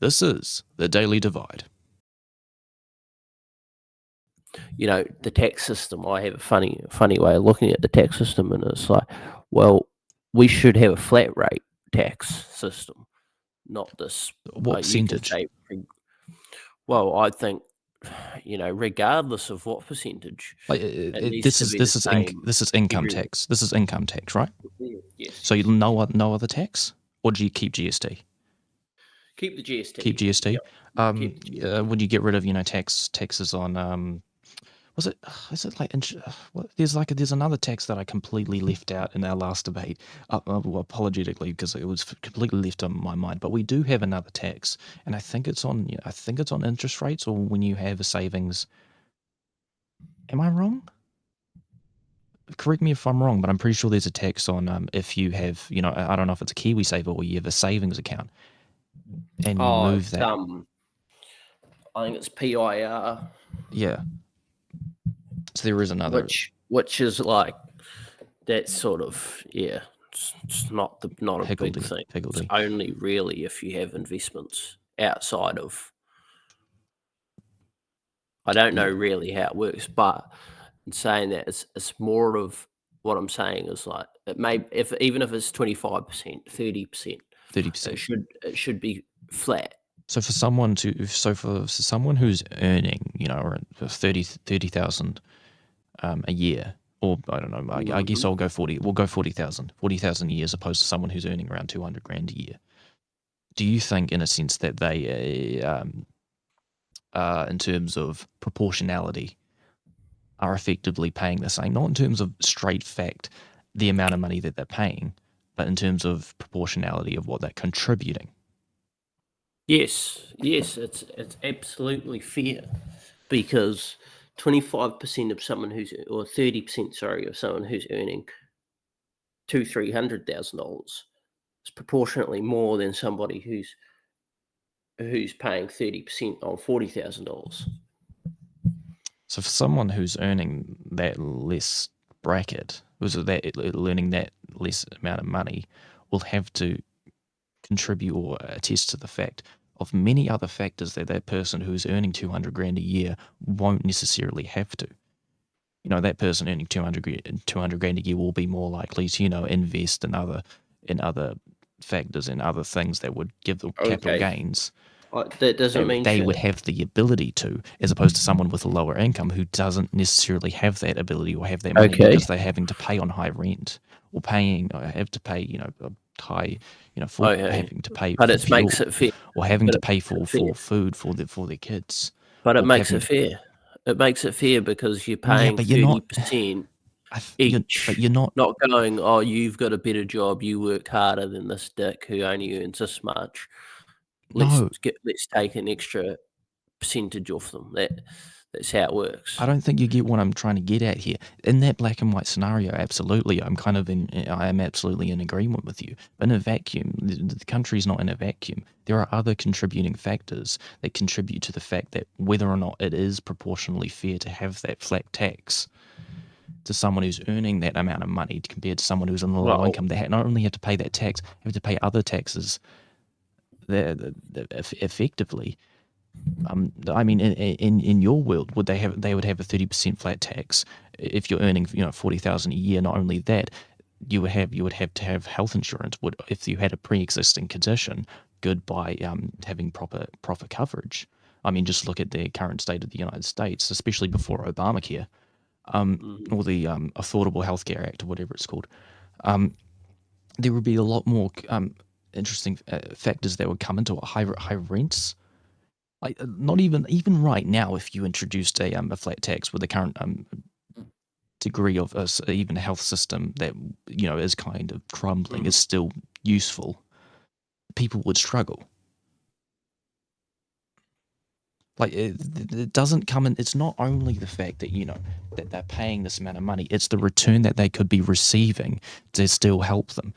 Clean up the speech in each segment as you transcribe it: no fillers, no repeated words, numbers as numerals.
This is the Daily Divide. The tax system, I have a funny way of looking at the tax system, and it's like, well, we should have a flat rate tax system, not this. What percentage? Well, I think, regardless of what percentage, it needs to be the same. This is income everywhere. tax. This is income tax, right? Yes. So no other tax, or do you keep GST? Keep the GST. Keep GST. Yep. Keep the GST. Would you get rid of taxes on is it like there's another tax that I completely left out in our last debate, apologetically, because it was completely left on my mind. But we do have another tax, and I think it's on interest rates, or when you have a savings. Am I wrong? Correct me if I'm wrong, but I'm pretty sure there's a tax on if you have, I don't know if it's a KiwiSaver or you have a savings account, and you move that. I think it's PIR. Yeah. So there is another, which is like that sort of It's not a big thing. It's only really if you have investments outside of. I don't know really how it works, but in saying that, it's more of what I'm saying is like it may even if it's 25%, 30%, 30%, it should be flat. So for someone who's earning, around 30,000 a year, or I don't know, I guess I'll go 40. We'll go 40,000 a year, as opposed to someone who's earning around 200 grand a year. Do you think, in a sense, that they, in terms of proportionality, are effectively paying the same? Not in terms of straight fact, the amount of money that they're paying, but in terms of proportionality of what they're contributing. Yes, it's absolutely fair, because 25% of someone or 30%, of someone who's earning $200,000-$300,000 is proportionately more than somebody who's paying 30% on $40,000. So for someone who's earning that less bracket, learning that less amount of money, will have to contribute or attest to the fact of many other factors that person who's earning 200 grand a year won't necessarily have to. That person earning 200 grand a year will be more likely to, invest in other factors and other things that would give them capital gains. That doesn't mean they would have the ability to, as opposed to someone with a lower income who doesn't necessarily have that ability or have that money because they're having to pay on high rent or have to pay, high, for having to pay but for it fuel, makes it fair, or having to pay for food for their kids. But it makes it fair. It makes it fair because you're paying 30% each. But you're not going, oh, you've got a better job, you work harder than this dick who only earns this much. Let's take an extra percentage off them. That's how it works. I don't think you get what I'm trying to get at here. In that black and white scenario, absolutely, I am absolutely in agreement with you. But in a vacuum, the country's not in a vacuum. There are other contributing factors that contribute to the fact that whether or not it is proportionally fair to have that flat tax to someone who's earning that amount of money compared to someone who's on a low income. They not only have to pay that tax, they have to pay other taxes effectively. I mean, in your world, they would have a 30% flat tax if you're earning 40,000 a year. Not only that, you would have to have health insurance. If you had a pre-existing condition, good by having proper coverage. I mean, just look at the current state of the United States, especially before Obamacare, or the Affordable Healthcare Act, or whatever it's called. There would be a lot more interesting factors that would come into it. High rents. Like, not even right now, if you introduced a flat tax with the current degree of even a health system that is kind of crumbling, is still useful, people would struggle. Like, it doesn't come in. It's not only the fact that that they're paying this amount of money; it's the return that they could be receiving to still help them.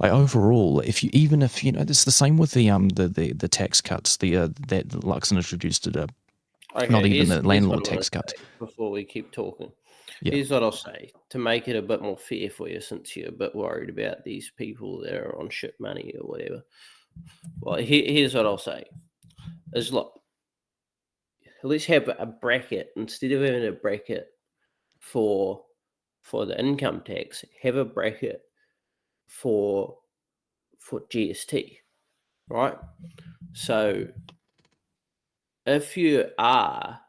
Like, overall, it's the same with the tax cuts. That Luxon introduced it. Not even the landlord tax cuts. Before we keep talking, here's what I'll say to make it a bit more fair for you, since you're a bit worried about these people that are on shit money or whatever. Well, here's what I'll say. is like, let's have a bracket instead of having a bracket for the income tax, have a bracket for GST, right? So if you are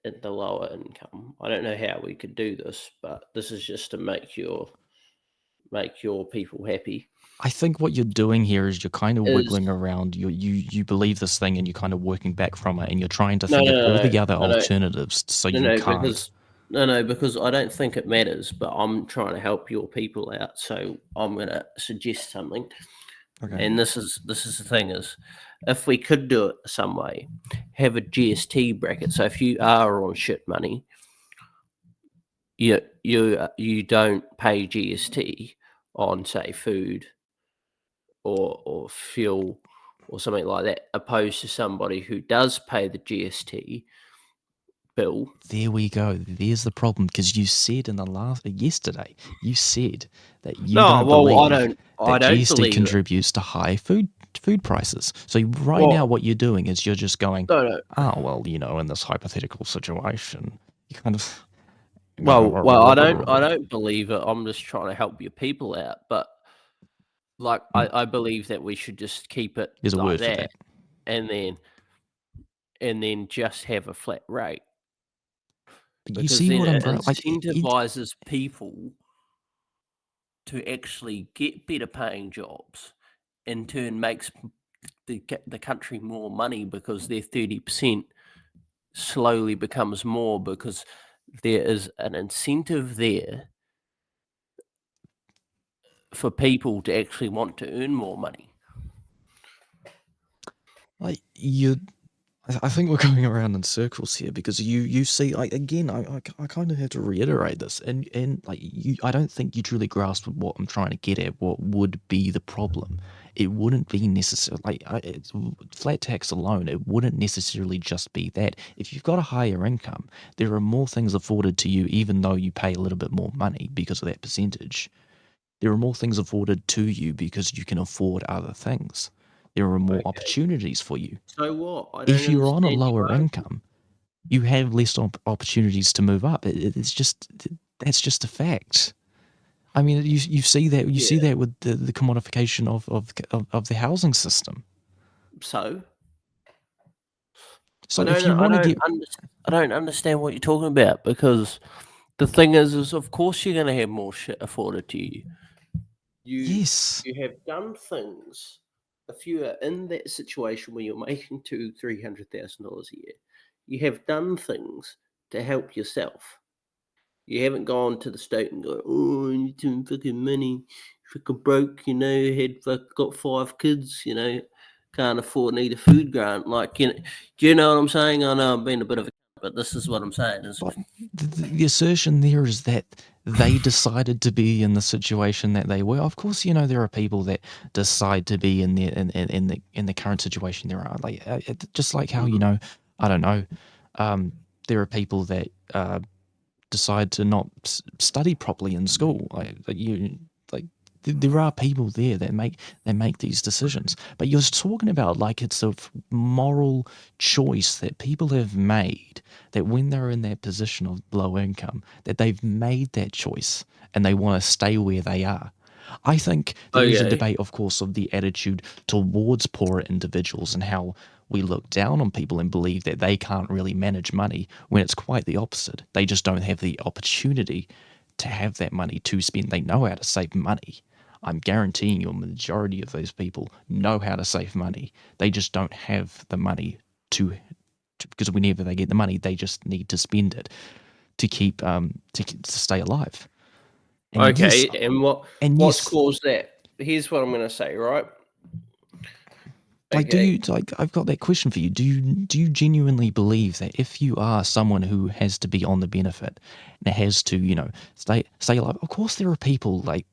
in the lower income, I don't know how we could do this, but this is just to make your people happy. I think what you're doing here is you're kind of Is wiggling around. You believe this thing and you're kind of working back from it, and you're trying to no, think no, of no, all no, the other no, no, alternatives so no, you no, can't. because no, because I don't think it matters, but I'm trying to help your people out, so I'm gonna suggest something. Okay. And this is the thing is, if we could do it some way, have a GST bracket. So if you are on shit money, you don't pay GST on, say, food or fuel or something like that, opposed to somebody who does pay the GST bill. There we go. There's the problem because you said in the last yesterday, you said that you No, don't well, I believe don't I that don't GST believe it. contributes to high food prices. So right now, Well, what you're doing is you're just going, no, no. oh well, in this hypothetical situation, you kind of. Well, I don't believe it. I'm just trying to help your people out. But like, Mm, I believe that we should just keep it there's a like word for that, that. and then just have a flat rate, But you because see then what it umbrella like it incentivizes people to actually get better paying jobs, in turn makes the country more money because their 30% slowly becomes more, because there is an incentive there for people to actually want to earn more money. like you I think we're going around in circles here because you see like again I kind of have to reiterate this and like you I don't think you truly grasp what I'm trying to get at. What would be the problem? It wouldn't be necessary like it's flat tax alone. It wouldn't necessarily just be that. If you've got a higher income, there are more things afforded to you, even though you pay a little bit more money because of that percentage. There are more things afforded to you because you can afford other things. There are more Okay. opportunities for you. So what? I don't If you're on a understand your lower argument. income, you have less opportunities to move up. It's just that's just a fact. I mean, you see Yeah. that with the commodification of the housing system. So So if you want to get I don't understand what you're talking about, because the thing is of course you're gonna have more shit afforded to you. You yes, you have done things. If you are in that situation where you're making $300,000 a year, you have done things to help yourself. You haven't gone to the state and go, "Oh, I need some fucking money. Fucking broke, got 5 kids, can't afford need a food grant." Like, do you know what I'm saying? I know I'm being a bit of a, but this is what I'm saying is, but the assertion there is that they decided to be in the situation that they were. Of course, there are people that decide to be in the current situation there are. Like just like how mhm. I don't know, there are people that decide to not study properly in school. Like there are people there that make these decisions. But you're talking about like it's a moral choice that people have made, that when they're in that position of low income, that they've made that choice and they want to stay where they are. I think there is a Okay. debate, of course, of the attitude towards poorer individuals and how we look down on people and believe that they can't really manage money when it's quite the opposite. They just don't have the opportunity to have that money to spend. They know how to save money. I'm guaranteeing you a majority of those people know how to save money. They just don't have the money because whenever they get the money, they just need to spend it to keep to stay alive. And yes, Okay, and and what's yes, caused that? Here's what I'm gonna say, right? like do Okay. you like I've got that question for you. Do you genuinely believe that if you are someone who has to be on the benefit and has to stay alive, of course there are people like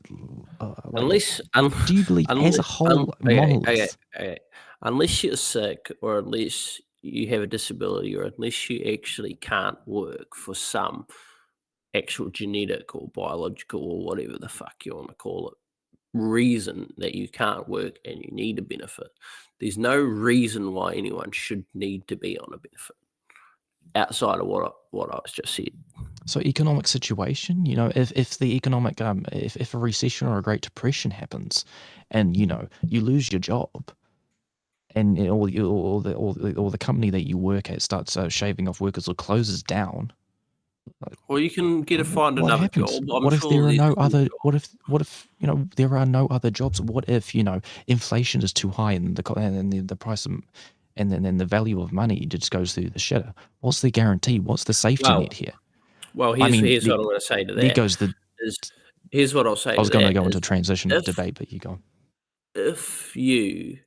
Unless do you believe as a unless whole okay, monolith? okay. Unless you're sick, or unless you have a disability, or unless you actually can't work for some actual genetic or biological or whatever the fuck you want to call it reason that you can't work and you need a benefit. There's no reason why anyone should need to be on a benefit outside of what I was just said. So economic situation, if the economic if a recession or a Great Depression happens, and you lose your job, and or the company that you work at starts shaving off workers or closes down, Or you can find what another happens? job. I'm What if sure there are there's no still other? jobs. What if there are no other jobs? What if inflation is too high and the price of, and then the value of money just goes through the shitter? What's the guarantee? What's the safety Well, net here? well, I mean, here's what I'm going to say to there that. goes the. Is here's what I'll say I to was going to that go into is transition if debate, but you go. if you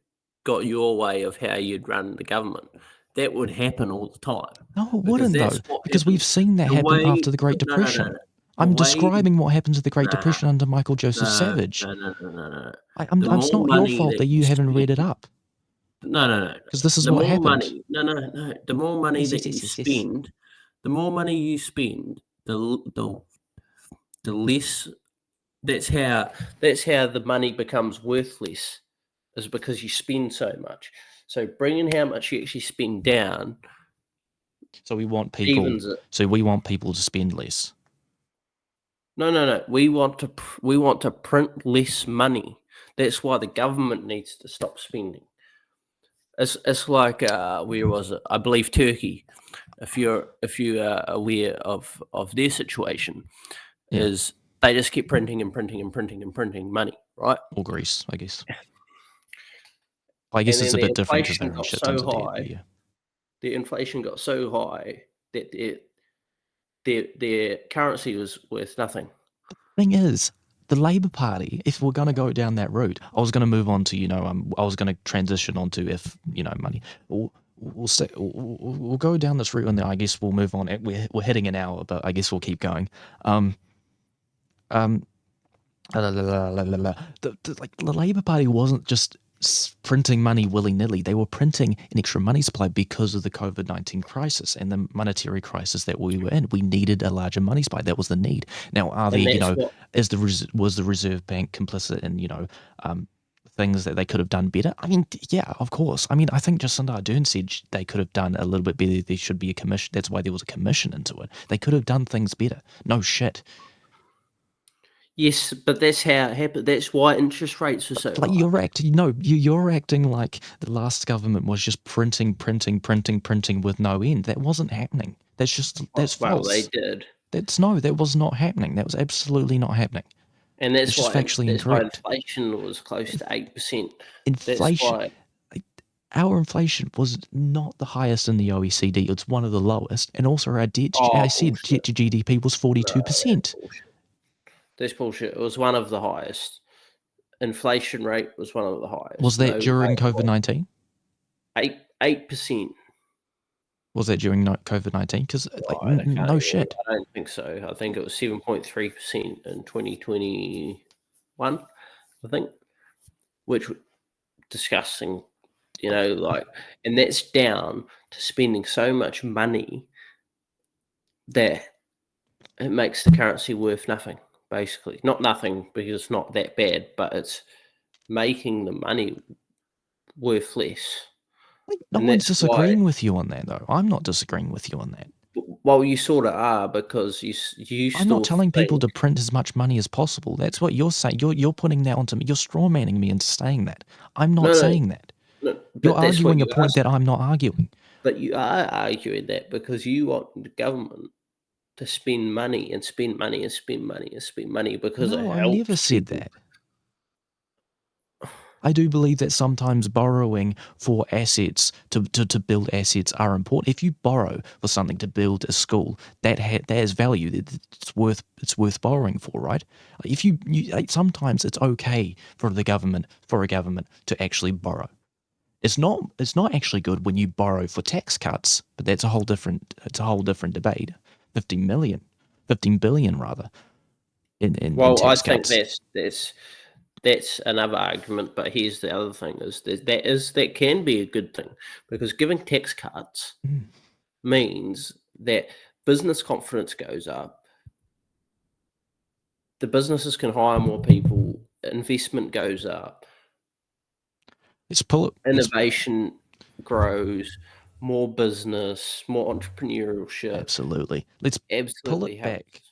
got your way of how you'd run the government, that would happen all the time No, it because wouldn't that's though, what because we've happens. seen that The happen way, after the Great no, no, no, Depression. no. The I'm way, describing what happened to the Great nah, Depression under Michael Joseph no, Savage. no, no, no, no, no. It's not your fault that you haven't read it up, No, no, no, no. because this is The what more happened. money, no, no, no. The more money Yes, that yes, you yes, yes, yes. spend, the more money you spend, the less. That's how the money becomes worthless, is because you spend so much. So bringing how much you actually spend down So we want people. evens it. So we want people to spend less. No, no, no. We want to print less money. That's why the government needs to stop spending. It's like where was it? I believe Turkey. If you are aware of their situation, Yeah, is they just keep printing and printing and printing and printing money, right? or Greece, I guess. I And guess it's then a bit different because they're in shit tons of debt. But yeah, the inflation got so high that their currency was worth nothing. thing is, the Labour Party, if we're going to go down that route, I was going to move on to, I was going to transition onto if, money. We'll go down this route and then I guess we'll move on. We're hitting an hour, but I guess we'll keep going. Um, um, the Labour Party wasn't just printing money willy-nilly. They were printing an extra money supply because of the COVID-19 crisis and the monetary crisis that we were in. We needed a larger money supply. That was the need. Now, And that's what was the Reserve Bank complicit in, things that they could have done better? I mean, yeah, of course. I mean, I think Jacinda Ardern said they could have done a little bit better. There should be a commission. That's why there was a commission into it. They could have done things better. No shit. yes, but that's how it happened. That's why interest rates are so Like high. you're acting like the last government was just printing with no end. That wasn't happening. That's Well, they false. did, That was not happening. That was absolutely not happening. and It's just factually that's why incorrect. inflation was close to 8%. That's Inflation, why. like, our inflation was not the highest in the OECD. It's one of the lowest, and also our debt. I Oh, said debt bullshit! to GDP was No, that's 42%. bullshit. That's bullshit. It was one of the highest. Inflation rate was one of the Was highest. that No way during it was. COVID-19? 8%. Was that during COVID-19? Because Right, I can't no even. shit. I don't think so. I think it was 7.3% in 2021. I think, which was disgusting. And that's down to spending so much money that it makes the currency worth nothing. Basically, not nothing because it's not that bad, but it's making the money worth less, Like, no and one's that's why. disagreeing with you on that, though. I'm not disagreeing with you on that. Well, you sort of are because you I'm not still telling people think. to print as much money as possible. That's what you're saying. You're putting that onto me. You're straw manning me into saying that. I'm not No, no, saying that. no, You're but that's what arguing a you are. point that I'm not arguing. But you are arguing that because you want the government to spend money and spend money and spend money and spend money because it No, I never helps said people. that. I do believe that sometimes borrowing for assets to build assets are important. If you borrow for something to build a school, that has value. It's worth borrowing for, right? If sometimes it's okay for a government to actually borrow. It's not actually good when you borrow for tax cuts, but it's a whole different debate. 15 billion rather in Well, I tax think cuts. that's another argument. But here's the other thing: that can be a good thing because giving tax cuts Mm. means that business confidence goes up. The businesses can hire more people investment goes up, Let's pull it. Let's innovation grows, more business, more entrepreneurship absolutely. Let's pull absolutely it back. helps.